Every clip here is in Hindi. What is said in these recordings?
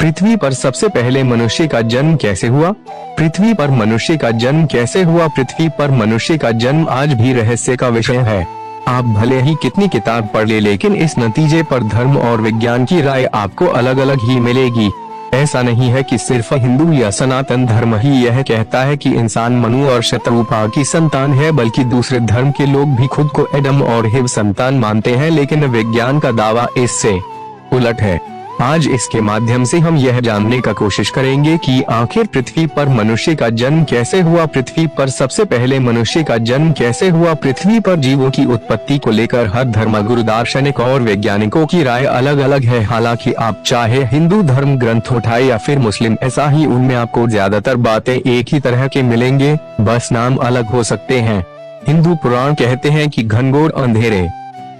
पृथ्वी पर सबसे पहले मनुष्य का जन्म कैसे हुआ? पृथ्वी पर मनुष्य का जन्म कैसे हुआ? पृथ्वी पर मनुष्य का जन्म आज भी रहस्य का विषय है। आप भले ही कितनी किताब पढ़ ले, लेकिन इस नतीजे पर धर्म और विज्ञान की राय आपको अलग अलग ही मिलेगी। ऐसा नहीं है कि सिर्फ हिंदू या सनातन धर्म ही यह कहता है कि इंसान मनु और शतरूपा की संतान है, बल्कि दूसरे धर्म के लोग भी खुद को एडम और हिव संतान मानते हैं, लेकिन विज्ञान का दावा इससे उलट है। आज इसके माध्यम से हम यह जानने का कोशिश करेंगे कि आखिर पृथ्वी पर मनुष्य का जन्म कैसे हुआ। पृथ्वी पर सबसे पहले मनुष्य का जन्म कैसे हुआ? पृथ्वी पर जीवों की उत्पत्ति को लेकर हर धर्मगुरु, दार्शनिक और वैज्ञानिकों की राय अलग अलग है। हालांकि आप चाहे हिंदू धर्म ग्रंथ उठाए या फिर मुस्लिम, ऐसा ही उनमें आपको ज्यादातर बातें एक ही तरह के मिलेंगे, बस नाम अलग हो सकते हैं। हिंदू पुराण कहते हैं कि घनघोर अंधेरे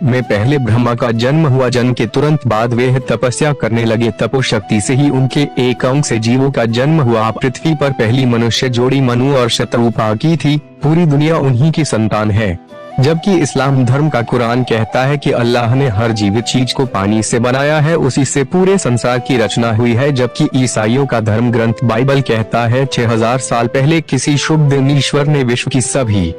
में पहले ब्रह्मा का जन्म हुआ। जन्म के तुरंत बाद वे तपस्या करने लगे। तपोशक्ति से ही उनके एक अंग से जीवों का जन्म हुआ। पृथ्वी पर पहली मनुष्य जोड़ी मनु और शतरूपा की थी। पूरी दुनिया उन्हीं की संतान है। जबकि इस्लाम धर्म का कुरान कहता है कि अल्लाह ने हर जीवित चीज को पानी से बनाया है, उसी से पूरे संसार की रचना हुई है। जबकि ईसाइयों का धर्म ग्रंथ बाइबल कहता है 6000 साल पहले किसी शुभ दिन ईश्वर ने विश्व की सभी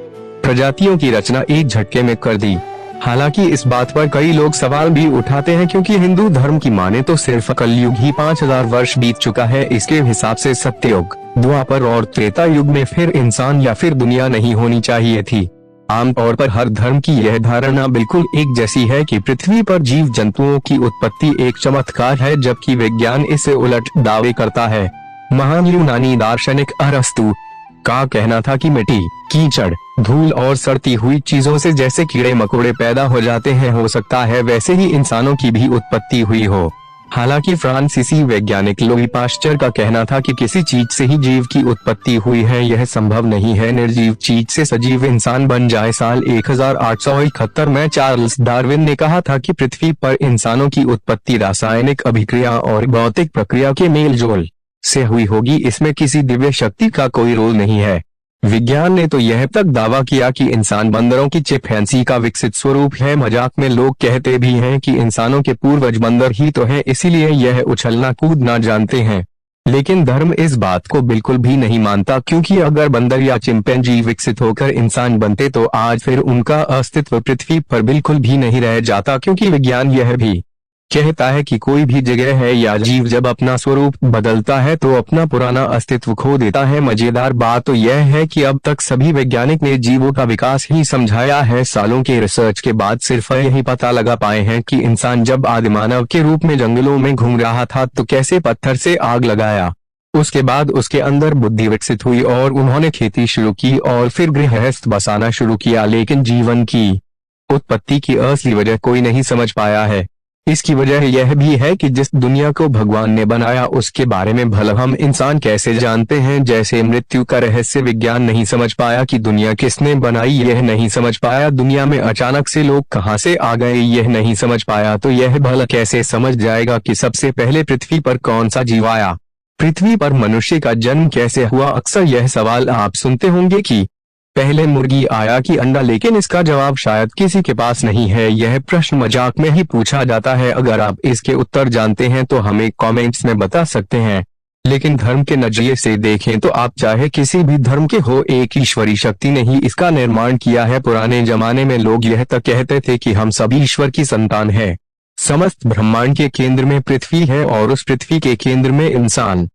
प्रजातियों की रचना एक झटके में कर दी। हालांकि इस बात पर कई लोग सवाल भी उठाते हैं, क्योंकि हिंदू धर्म की माने तो सिर्फ कलयुग ही 5000 वर्ष बीत चुका है। इसके हिसाब से सत्ययुग, द्वापर और त्रेता युग में फिर इंसान या फिर दुनिया नहीं होनी चाहिए थी। आमतौर पर हर धर्म की यह धारणा बिल्कुल एक जैसी है कि पृथ्वी पर जीव जंतुओं की उत्पत्ति एक चमत्कार है, जबकि विज्ञान इससे उलट दावे करता है। महान यूनानी दार्शनिक अरस्तु का कहना था कि मिट्टी, कीचड़, धूल और सड़ती हुई चीजों से जैसे कीड़े मकोड़े पैदा हो जाते हैं, हो सकता है वैसे ही इंसानों की भी उत्पत्ति हुई हो। हालांकि फ्रांसीसी वैज्ञानिक लुई पाश्चर का कहना था कि किसी चीज से ही जीव की उत्पत्ति हुई है, यह संभव नहीं है। निर्जीव चीज से सजीव इंसान बन जाए। साल 1871 में चार्ल्स डार्विन ने कहा था कि पृथ्वी पर इंसानों की उत्पत्ति रासायनिक अभिक्रिया और भौतिक प्रक्रिया के मेल जोल से हुई होगी। इसमें किसी दिव्य शक्ति का कोई रोल नहीं है। विज्ञान ने तो यह तक दावा किया कि इंसान बंदरों की चिंपैंजी का विकसित स्वरूप है। मजाक में लोग कहते भी हैं कि इंसानों के पूर्वज बंदर ही तो हैं, इसीलिए यह उछलना कूदना जानते हैं। लेकिन धर्म इस बात को बिल्कुल भी नहीं मानता, क्योंकि अगर बंदर या चिंपैंजी विकसित होकर इंसान बनते तो आज फिर उनका अस्तित्व पृथ्वी पर बिल्कुल भी नहीं रह जाता। क्योंकि विज्ञान यह भी कहता है कि कोई भी जगह है या जीव जब अपना स्वरूप बदलता है तो अपना पुराना अस्तित्व खो देता है। मजेदार बात तो यह है कि अब तक सभी वैज्ञानिक ने जीवों का विकास ही समझाया है। सालों के रिसर्च के बाद सिर्फ यही पता लगा पाए हैं कि इंसान जब आदिमानव के रूप में जंगलों में घूम रहा था तो कैसे पत्थर से आग लगाया। उसके बाद उसके अंदर बुद्धि विकसित हुई और उन्होंने खेती शुरू की और फिर गृहस्थ बसाना शुरू किया। लेकिन जीवन की उत्पत्ति की असली वजह कोई नहीं समझ पाया है। इसकी वजह यह भी है कि जिस दुनिया को भगवान ने बनाया उसके बारे में भला हम इंसान कैसे जानते हैं। जैसे मृत्यु का रहस्य विज्ञान नहीं समझ पाया कि दुनिया किसने बनाई, यह नहीं समझ पाया। दुनिया में अचानक से लोग कहां से आ गए, यह नहीं समझ पाया। तो यह भला कैसे समझ जाएगा कि सबसे पहले पृथ्वी पर कौन सा जीव आया? पृथ्वी पर मनुष्य का जन्म कैसे हुआ? अक्सर यह सवाल आप सुनते होंगे कि पहले मुर्गी आया कि अंडा, लेकिन इसका जवाब शायद किसी के पास नहीं है। यह प्रश्न मजाक में ही पूछा जाता है। अगर आप इसके उत्तर जानते हैं तो हमें कमेंट्स में बता सकते हैं। लेकिन धर्म के नजरिए से देखें तो आप चाहे किसी भी धर्म के हो, एक ईश्वरी शक्ति ने ही इसका निर्माण किया है। पुराने जमाने में लोग यह तक कहते थे कि हम सभी ईश्वर की संतान हैं। समस्त ब्रह्मांड के केंद्र में पृथ्वी है और उस पृथ्वी के केंद्र में इंसान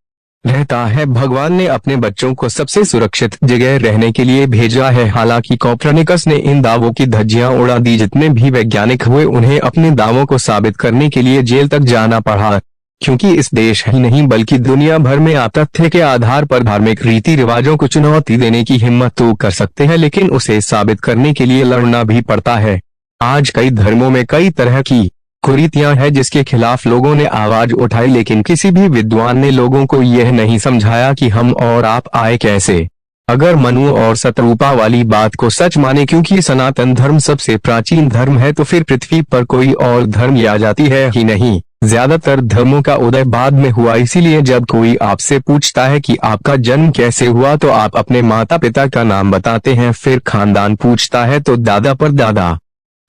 रहता है। भगवान ने अपने बच्चों को सबसे सुरक्षित जगह रहने के लिए भेजा है। हालांकि कोपरनिकस ने इन दावों की धज्जियां उड़ा दी। जितने भी वैज्ञानिक हुए उन्हें अपने दावों को साबित करने के लिए जेल तक जाना पड़ा, क्योंकि इस देश ही नहीं बल्कि दुनिया भर में आप तथ्य के आधार पर धार्मिक रीति रिवाजों को चुनौती देने की हिम्मत तो कर सकते हैं, लेकिन उसे साबित करने के लिए लड़ना भी पड़ता है। आज कई धर्मों में कई तरह की कुरीतियां हैं जिसके खिलाफ लोगों ने आवाज उठाई, लेकिन किसी भी विद्वान ने लोगों को यह नहीं समझाया कि हम और आप आए कैसे। अगर मनु और शतरूपा वाली बात को सच माने, क्योंकि सनातन धर्म सबसे प्राचीन धर्म है, तो फिर पृथ्वी पर कोई और धर्म या जाति है ही नहीं। ज्यादातर धर्मों का उदय बाद में हुआ। इसीलिए जब कोई आपसे पूछता है कि आपका जन्म कैसे हुआ तो आप अपने माता पिता का नाम बताते हैं। फिर खानदान पूछता है तो दादा पर दादा,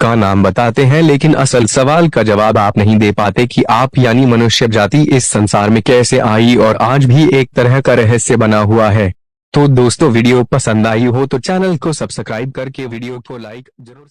का नाम बताते हैं, लेकिन असल सवाल का जवाब आप नहीं दे पाते कि आप यानी मनुष्य जाति इस संसार में कैसे आई और आज भी एक तरह का रहस्य बना हुआ है। तो दोस्तों, वीडियो पसंद आई हो तो चैनल को सब्सक्राइब करके वीडियो को लाइक जरूर